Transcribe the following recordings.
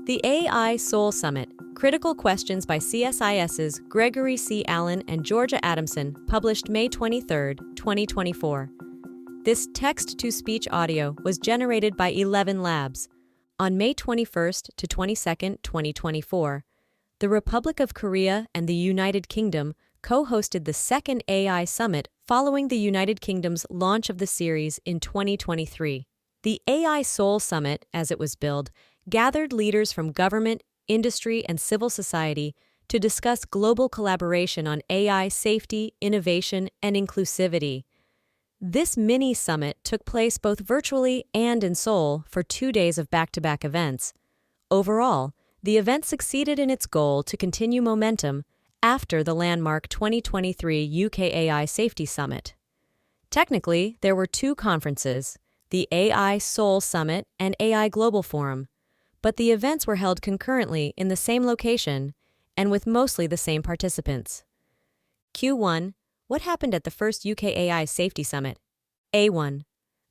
The AI Seoul Summit, Critical Questions by CSIS's Gregory C. Allen and Georgia Adamson, published May 23, 2024. This text-to-speech audio was generated by 11 Labs. On May 21st to 22nd, 2024, the Republic of Korea and the United Kingdom co-hosted the second AI Summit following the United Kingdom's launch of the series in 2023. The AI Seoul Summit, as it was billed, gathered leaders from government, industry, and civil society to discuss global collaboration on AI safety, innovation, and inclusivity. This mini-summit took place both virtually and in Seoul for 2 days of back-to-back events. Overall, the event succeeded in its goal to continue momentum after the landmark 2023 UK AI Safety Summit. Technically, there were 2 conferences, the AI Seoul Summit and AI Global Forum, but the events were held concurrently in the same location and with mostly the same participants. Q1. What happened at the first UK AI Safety Summit? A1.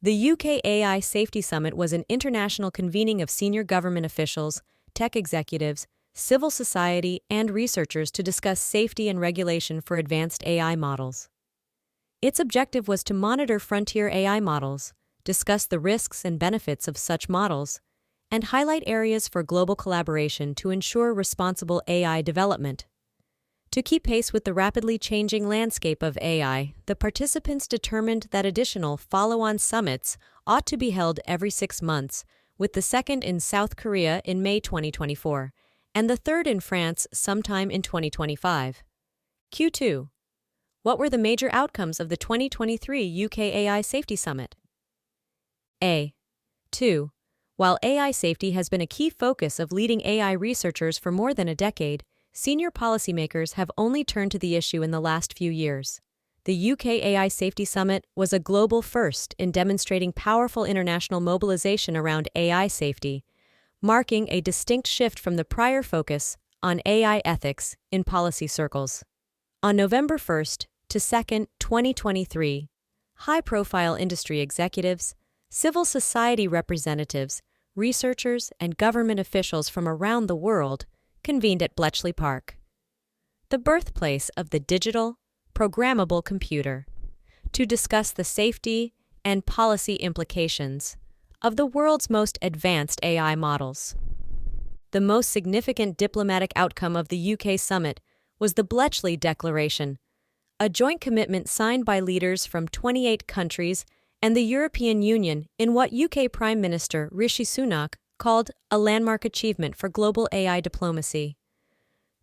The UK AI Safety Summit was an international convening of senior government officials, tech executives, civil society, and researchers to discuss safety and regulation for advanced AI models. Its objective was to monitor frontier AI models, discuss the risks and benefits of such models, and highlight areas for global collaboration to ensure responsible AI development. To keep pace with the rapidly changing landscape of AI, the participants determined that additional follow-on summits ought to be held every 6 months, with the second in South Korea in May 2024, and the third in France sometime in 2025. Q2. What were the major outcomes of the 2023 UK AI Safety Summit? A.2. While AI safety has been a key focus of leading AI researchers for more than a decade, senior policymakers have only turned to the issue in the last few years. The UK AI Safety Summit was a global first in demonstrating powerful international mobilization around AI safety, marking a distinct shift from the prior focus on AI ethics in policy circles. On November 1st to 2nd, 2023, high-profile industry executives, civil society representatives, researchers, and government officials from around the world convened at Bletchley Park, the birthplace of the digital, programmable computer, to discuss the safety and policy implications of the world's most advanced AI models. The most significant diplomatic outcome of the UK summit was the Bletchley Declaration, a joint commitment signed by leaders from 28 countries and the European Union in what UK Prime Minister Rishi Sunak called a landmark achievement for global AI diplomacy.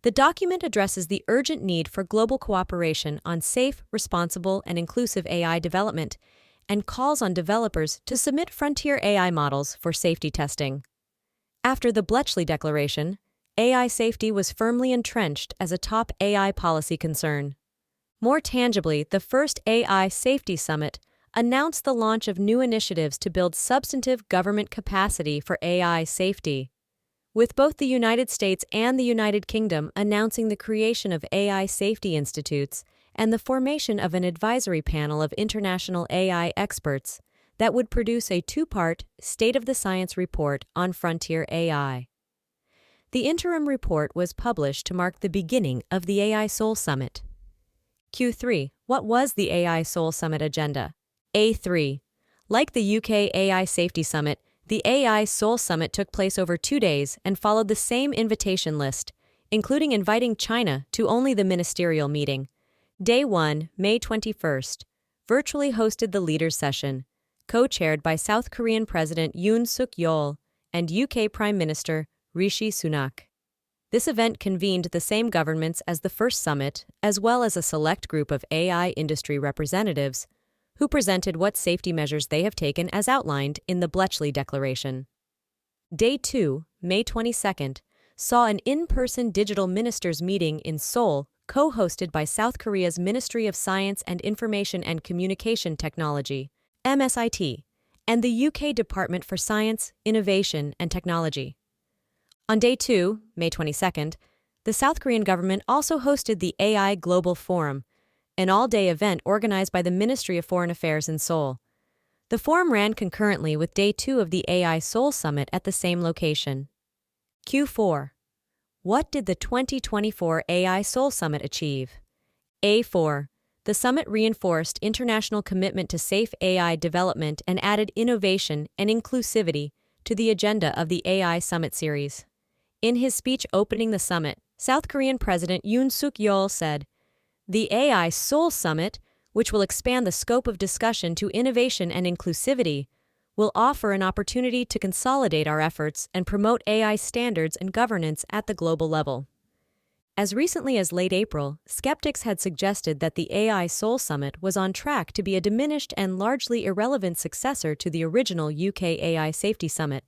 The document addresses the urgent need for global cooperation on safe, responsible, and inclusive AI development and calls on developers to submit frontier AI models for safety testing. After the Bletchley Declaration, AI safety was firmly entrenched as a top AI policy concern. More tangibly, the first AI Safety Summit announced the launch of new initiatives to build substantive government capacity for AI safety, with both the United States and the United Kingdom announcing the creation of AI safety institutes and the formation of an advisory panel of international AI experts that would produce a 2-part State of the Science report on frontier AI. The interim report was published to mark the beginning of the AI Seoul Summit. Q3. What was the AI Seoul Summit agenda? A3. Like the UK AI Safety Summit, the AI Seoul Summit took place over 2 days and followed the same invitation list, including inviting China to only the ministerial meeting. Day 1, May 21st, virtually hosted the leaders' session, co-chaired by South Korean President Yoon Suk-yeol and UK Prime Minister Rishi Sunak. This event convened the same governments as the first summit, as well as a select group of AI industry representatives, who presented what safety measures they have taken as outlined in the Bletchley Declaration. Day 2, May 22nd, saw an in-person digital ministers meeting in Seoul, co-hosted by South Korea's Ministry of Science and Information and Communication Technology, MSIT, and the UK Department for Science, Innovation and Technology. On Day 2, May 22nd, the South Korean government also hosted the AI Global Forum, an all-day event organized by the Ministry of Foreign Affairs in Seoul. The forum ran concurrently with Day 2 of the AI Seoul Summit at the same location. Q4. What did the 2024 AI Seoul Summit achieve? A4. The summit reinforced international commitment to safe AI development and added innovation and inclusivity to the agenda of the AI Summit series. In his speech opening the summit, South Korean President Yoon Suk-yeol said, "The AI Seoul Summit, which will expand the scope of discussion to innovation and inclusivity, will offer an opportunity to consolidate our efforts and promote AI standards and governance at the global level." As recently as late April, skeptics had suggested that the AI Seoul Summit was on track to be a diminished and largely irrelevant successor to the original UK AI Safety Summit.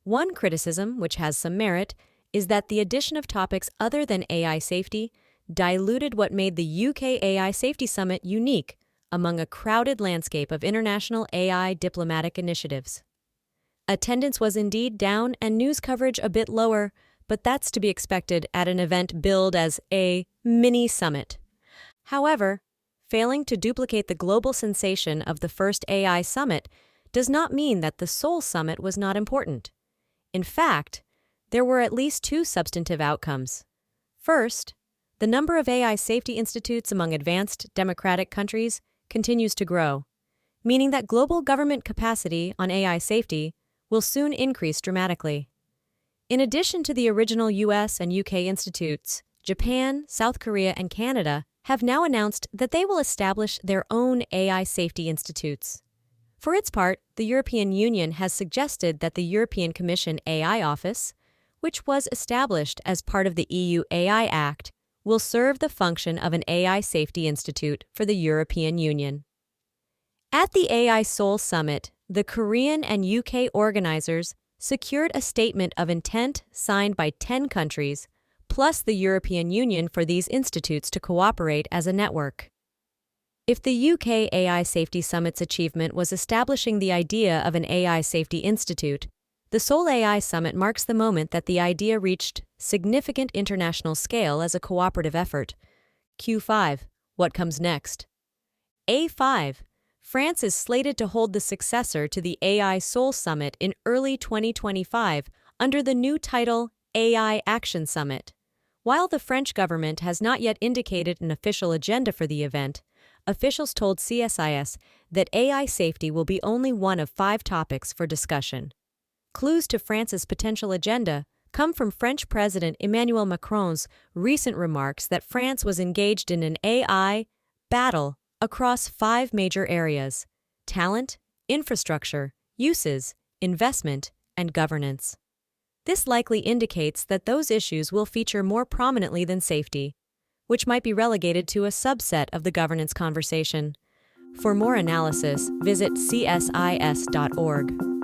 One criticism, which has some merit, is that the addition of topics other than AI safety diluted what made the UK AI Safety Summit unique among a crowded landscape of international AI diplomatic initiatives. Attendance was indeed down and news coverage a bit lower, but that's to be expected at an event billed as a mini-summit. However, failing to duplicate the global sensation of the first AI summit does not mean that the Seoul Summit was not important. In fact, there were at least two substantive outcomes. First, the number of AI safety institutes among advanced democratic countries continues to grow, meaning that global government capacity on AI safety will soon increase dramatically. In addition to the original US and UK institutes, Japan, South Korea, and Canada have now announced that they will establish their own AI safety institutes. For its part, the European Union has suggested that the European Commission AI Office, which was established as part of the EU AI Act, will serve the function of an AI safety institute for the European Union. At the AI Seoul Summit, the Korean and UK organizers secured a statement of intent signed by 10 countries, plus the European Union, for these institutes to cooperate as a network. If the UK AI Safety Summit's achievement was establishing the idea of an AI Safety Institute, the Seoul AI Summit marks the moment that the idea reached significant international scale as a cooperative effort. Q5. What comes next? A5. France is slated to hold the successor to the AI Seoul Summit in early 2025 under the new title AI Action Summit. While the French government has not yet indicated an official agenda for the event, officials told CSIS that AI safety will be only one of 5 topics for discussion. Clues to France's potential agenda come from French President Emmanuel Macron's recent remarks that France was engaged in an AI battle across 5 major areas: talent, infrastructure, uses, investment, and governance. This likely indicates that those issues will feature more prominently than safety, which might be relegated to a subset of the governance conversation. For more analysis, visit csis.org.